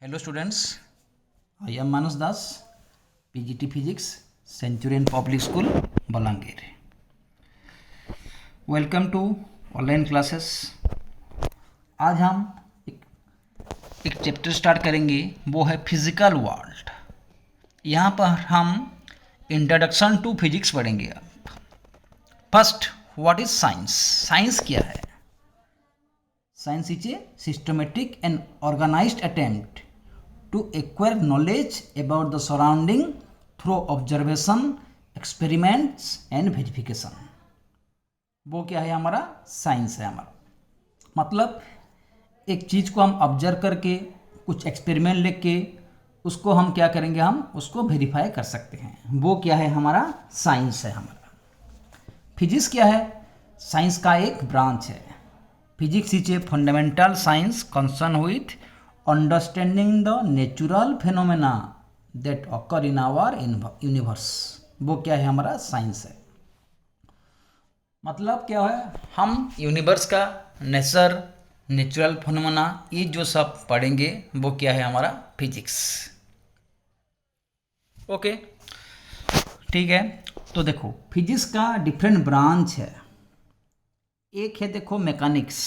Hello students, I am Manus Das, PGT Physics, Centurion Public School, Balangir. Welcome to online classes. आज हम एक chapter start करेंगे, वो है फिजिकल वर्ल्ड। यहाँ पर हम इंट्रोडक्शन टू फिजिक्स पढ़ेंगे। First, what is science? Science क्या है? Science is a systematic and organized attempt to acquire knowledge about the surrounding through observation, experiments and verification. वो क्या है? हमारा साइंस है। हमारा मतलब एक चीज़ को हम ऑब्जर्व करके कुछ एक्सपेरिमेंट लेके उसको हम क्या करेंगे, हम उसको वेरीफाई कर सकते हैं। वो क्या है? हमारा साइंस है। हमारा फिजिक्स क्या है? साइंस का एक ब्रांच है। Physics is a fundamental science concerned with understanding the natural phenomena that occur in our universe. वो क्या है? हमारा साइंस है। मतलब क्या है? हम यूनिवर्स का नेचर, नेचुरल फिनोमेना, ये जो सब पढ़ेंगे वो क्या है? हमारा फिजिक्स। ओके, ठीक है। तो देखो, फिजिक्स का डिफरेंट ब्रांच है। एक है देखो मैकेनिक्स।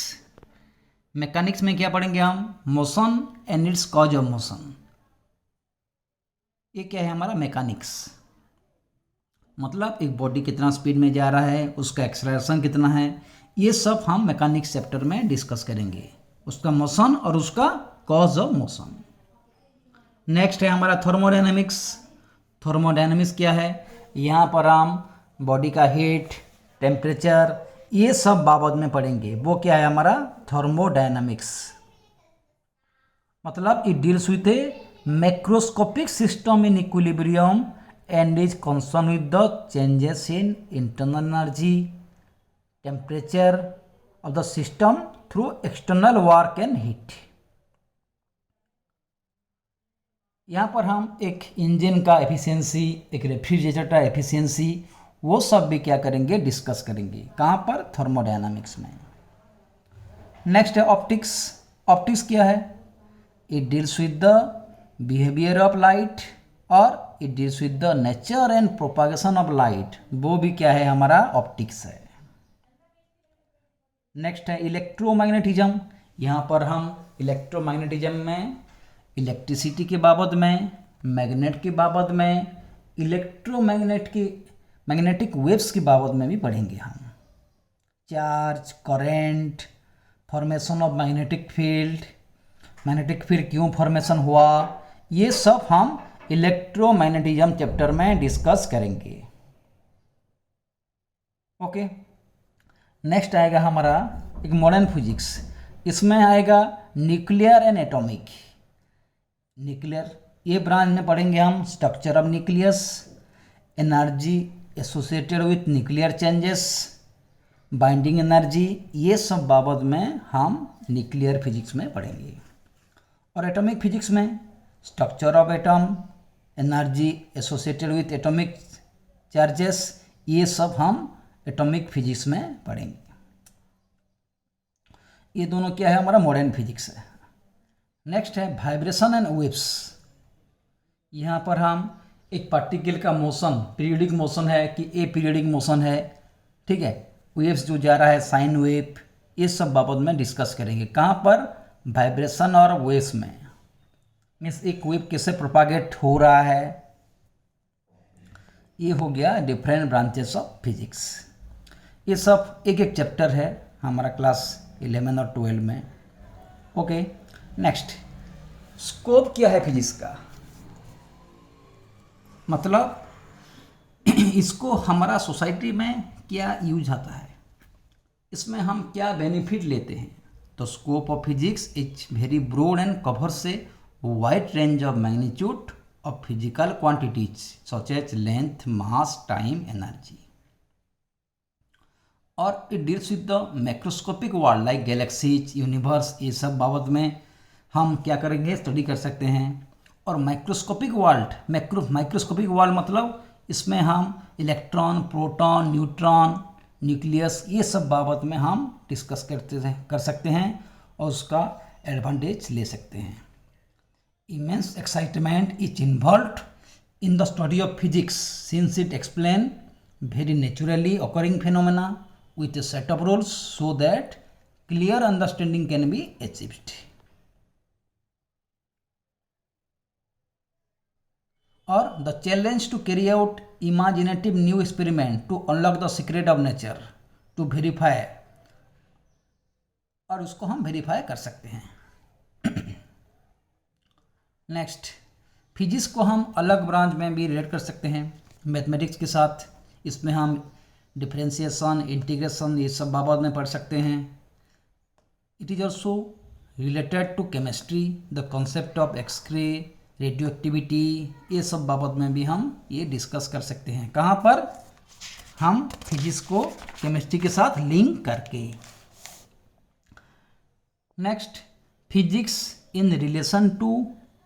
मैकेनिक्स में क्या पढ़ेंगे हम? Motion and it's cause of motion. ये क्या है? हमारा मैकेनिक्स। मतलब एक बॉडी कितना स्पीड में जा रहा है, उसका एक्सेलरेशन कितना है, ये सब हम मैकेनिक्स चैप्टर में डिस्कस करेंगे। उसका मोशन और उसका कॉज ऑफ मोशन। नेक्स्ट है हमारा थर्मोडायनेमिक्स। थर्मोडायनेमिक्स क्या है? यहाँ पर हम बॉडी का हीट, टेम्परेचर, ये सब बाबत में पढ़ेंगे। वो क्या है? हमारा थर्मोडायनामिक्स। मतलब it deals with A macroscopic system in equilibrium and is concern with the changes in internal energy, temperature of the system through external work and heat. यहाँ पर हम एक इंजन का एफिशिएंसी, एक रेफ्रिजरेटर का एफिशिएंसी, वो सब भी क्या करेंगे? डिस्कस करेंगे। कहाँ पर? थर्मोडायनामिक्स में। नेक्स्ट है ऑप्टिक्स। ऑप्टिक्स क्या है? It deals with the behaviour of light और it deals with the nature and propagation of light. वो भी क्या है? हमारा ऑप्टिक्स है। नेक्स्ट है इलेक्ट्रोमैग्नेटिज्म। यहाँ पर हम इलेक्ट्रोमैग्नेटिज्म में इलेक्ट्रिसिटी के बाबत में, मैग्नेट के बाबत में, मैग्नेटिक वेव्स की बाबत में भी पढ़ेंगे हम। Charge, current, formation of magnetic field क्यों फॉर्मेशन हुआ, ये सब हम इलेक्ट्रोमैग्नेटिज्म चैप्टर में डिस्कस करेंगे। ओके, नेक्स्ट आएगा हमारा एक मॉडर्न फिजिक्स। इसमें आएगा न्यूक्लियर एंड एटॉमिक। न्यूक्लियर ये ब्रांच में पढ़ेंगे हम structure of nucleus, energy associated with nuclear changes, binding energy, ये सब बाबत में हम न्यूक्लियर फिजिक्स में पढ़ेंगे। और एटॉमिक फिजिक्स में structure of atom, energy associated with atomic charges, ये सब हम एटॉमिक फिजिक्स में पढ़ेंगे। ये दोनों क्या है? हमारा मॉडर्न फिजिक्स है। नेक्स्ट है वाइब्रेशन एंड वेव्स। यहाँ पर हम एक पार्टिकल का मोशन, पीरियडिक मोशन है कि ए पीरियडिक मोशन है, ठीक है, वेव्स जो जा रहा है, साइन वेव, ये सब बाबत में डिस्कस करेंगे। कहाँ पर? वाइब्रेशन और वेव्स में। मीन्स एक वेव कैसे प्रोपागेट हो रहा है। ये हो गया डिफरेंट ब्रांचेस ऑफ फिजिक्स। ये सब एक एक चैप्टर है हमारा क्लास 11 और 12 में। ओके, नेक्स्ट स्कोप क्या है फिजिक्स का? मतलब इसको हमारा सोसाइटी में क्या यूज आता है, इसमें हम क्या बेनिफिट लेते हैं। तो scope of physics is very broad and covers a wide range of magnitude of physical quantities such as length, mass, time, energy. और it deals with the macroscopic world like galaxies, universe, ये सब बाबत में हम क्या करेंगे? Study कर सकते हैं। और माइक्रोस्कोपिक वर्ल्ड मतलब इसमें हम इलेक्ट्रॉन, प्रोटॉन, न्यूट्रॉन, न्यूक्लियस, ये सब बाबत में हम डिस्कस कर सकते हैं और उसका एडवांटेज ले सकते हैं। immense excitement is involved in the study of physics since it explains very naturally occurring phenomena with a set of rules so that clear understanding can be achieved. Or the challenge to carry out imaginative new experiment to unlock the secret of nature to verify, और उसको हम verify कर सकते हैं. Next, physics को हम अलग branch में भी रिलेट कर सकते हैं मैथमेटिक्स के साथ. इसमें हम डिफरेंशिएशन, इंटीग्रेशन, ये सब बाबत में पढ़ सकते हैं. It is also related to chemistry, the concept of X ray, radioactivity, ये सब बाबत में भी हम ये डिस्कस कर सकते हैं. कहाँ पर? हम फिजिक्स को केमिस्ट्री के साथ लिंक करके. Next, physics in relation to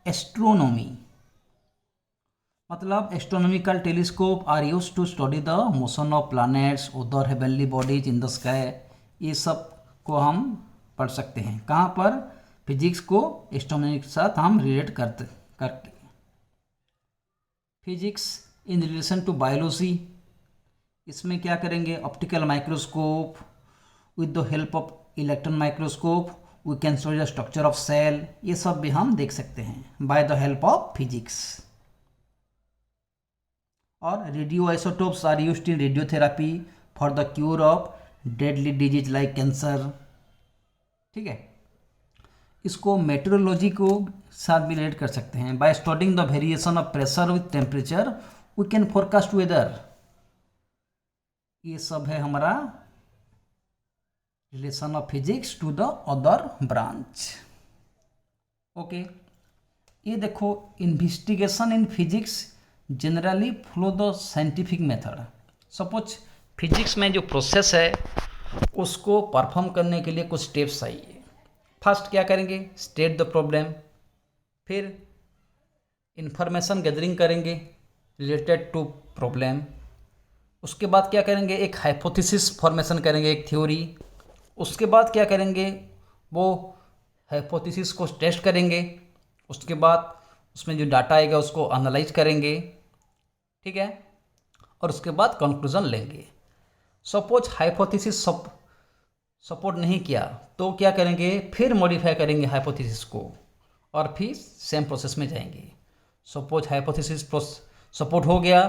astronomy, मतलब astronomical telescope are use to study the motion of planets, other heavenly bodies in the sky. ये सब को हम पढ़ सकते हैं. कहाँ पर? फिजिक्स को एस्ट्रोनॉमी के साथ हम रिलेट करके. Physics in relation to biology, इसमें क्या करेंगे? Optical microscope, with the help of electron microscope we can study the structure of cell. ये सब भी हम देख सकते हैं by the help of physics. और radio isotopes are used in radiotherapy for the cure of deadly disease like cancer. ठीक है, इसको मेट्रोलॉजी को साथ भी रिलेट कर सकते हैं. By studying the variation of pressure with temperature we can forecast weather. ये सब है हमारा relation of physics to the other branch. Okay, ये देखो, investigation in physics generally follow the scientific method. Suppose physics में जो प्रोसेस है उसको परफॉर्म करने के लिए कुछ स्टेप्स चाहिए. फर्स्ट क्या करेंगे? State the problem. फिर इंफॉर्मेशन गैदरिंग करेंगे रिलेटेड टू प्रॉब्लम. उसके बाद क्या करेंगे? एक हाइपोथेसिस फॉर्मेशन करेंगे, एक थ्योरी. उसके बाद क्या करेंगे? वो हाइपोथेसिस को टेस्ट करेंगे. उसके बाद उसमें जो डाटा आएगा उसको एनालाइज करेंगे. ठीक है, और उसके बाद कंक्लूजन लेंगे. सपोज हाइपोथेसिस सपोर्ट नहीं किया तो क्या करेंगे? फिर मॉडिफाई करेंगे हाइपोथेसिस को और फिर सेम प्रोसेस में जाएंगे. सपोज हाइपोथेसिस सपोर्ट हो गया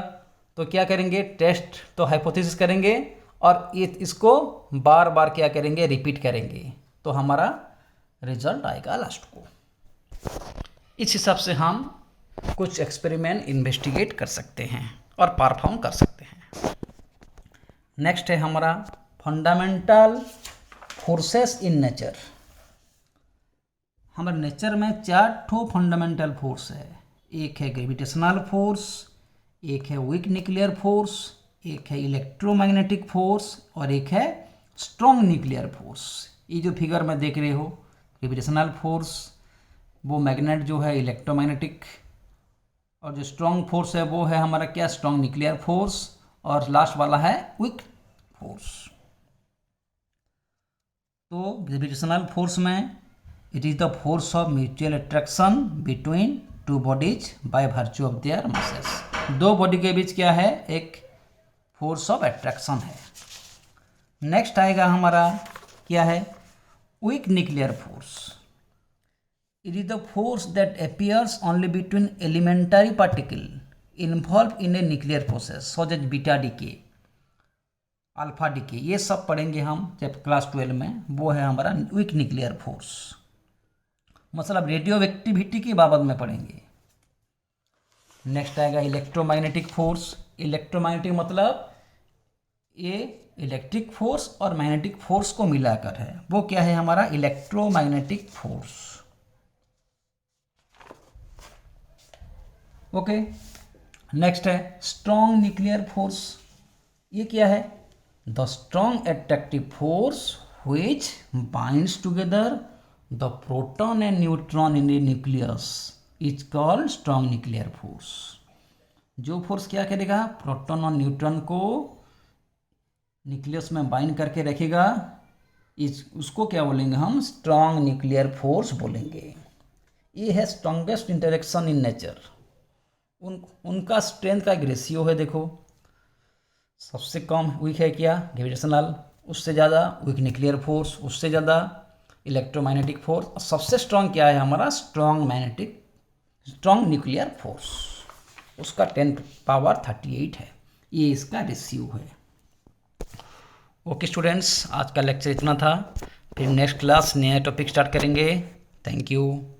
तो क्या करेंगे? टेस्ट तो हाइपोथेसिस करेंगे और इसको बार बार क्या करेंगे? रिपीट करेंगे, तो हमारा रिजल्ट आएगा लास्ट को. इस हिसाब से हम कुछ एक्सपेरिमेंट इन्वेस्टिगेट कर सकते हैं और परफॉर्म कर सकते हैं. नेक्स्ट है हमारा फंडामेंटल फोर्सेस इन नेचर. हमारे नेचर में 4 ठो फंडामेंटल फोर्स है. एक है ग्रेविटेशनल फोर्स, एक है वीक न्यूक्लियर फोर्स, एक है इलेक्ट्रोमैग्नेटिक फोर्स और एक है स्ट्रॉन्ग न्यूक्लियर फोर्स. ये जो फिगर में देख रहे हो, ग्रेविटेशनल फोर्स, वो मैग्नेट जो है इलेक्ट्रोमैग्नेटिक, और जो स्ट्रॉन्ग फोर्स है वो है हमारा क्या? Strong nuclear force. और लास्ट वाला है वीक फोर्स. तो ग्रेविटेशनल फोर्स में it is the force of mutual attraction between two bodies by virtue of their masses. दो बॉडी के बीच क्या है? एक फोर्स ऑफ अट्रैक्शन है. नेक्स्ट आएगा हमारा क्या है? Weak nuclear force. It is the force that appears only between elementary particle involve in a nuclear process such as beta DK, alpha decay. ये सब पढ़ेंगे हम जब क्लास 12 में. वो है हमारा वीक न्यूक्लियर फोर्स. मतलब रेडियो एक्टिविटी की बाबत में पढ़ेंगे. नेक्स्ट आएगा इलेक्ट्रोमैग्नेटिक फोर्स. इलेक्ट्रोमैग्नेटिक मतलब ये इलेक्ट्रिक फोर्स और मैग्नेटिक फोर्स को मिलाकर है. वो क्या है? हमारा इलेक्ट्रोमैग्नेटिक फोर्स. ओके, नेक्स्ट है स्ट्रॉन्ग न्यूक्लियर फोर्स. ये क्या है? The strong attractive force which binds together the proton and neutron in A nucleus is called strong nuclear force. जो फोर्स क्या करेगा? प्रोटॉन और न्यूट्रॉन को न्यूक्लियस में बाइंड करके रखेगा. उसको क्या बोलेंगे हम? स्ट्रॉन्ग न्यूक्लियर फोर्स बोलेंगे. ये है स्ट्रॉन्गेस्ट इंटरेक्शन इन नेचर। उनका स्ट्रेंथ का एक रेशियो है, देखो सबसे कम वीक है क्या, ग्रेविटेशनल, उससे ज़्यादा वीक न्यूक्लियर फोर्स, उससे ज़्यादा इलेक्ट्रोमैग्नेटिक फोर्स, और सबसे स्ट्रॉन्ग क्या है हमारा, स्ट्रॉन्ग न्यूक्लियर फोर्स, उसका 10⁻38 है। ये इसका रेशियो है। ओके स्टूडेंट्स, आज का लेक्चर इतना था। फिर नेक्स्ट क्लास नया टॉपिक स्टार्ट करेंगे। Thank you.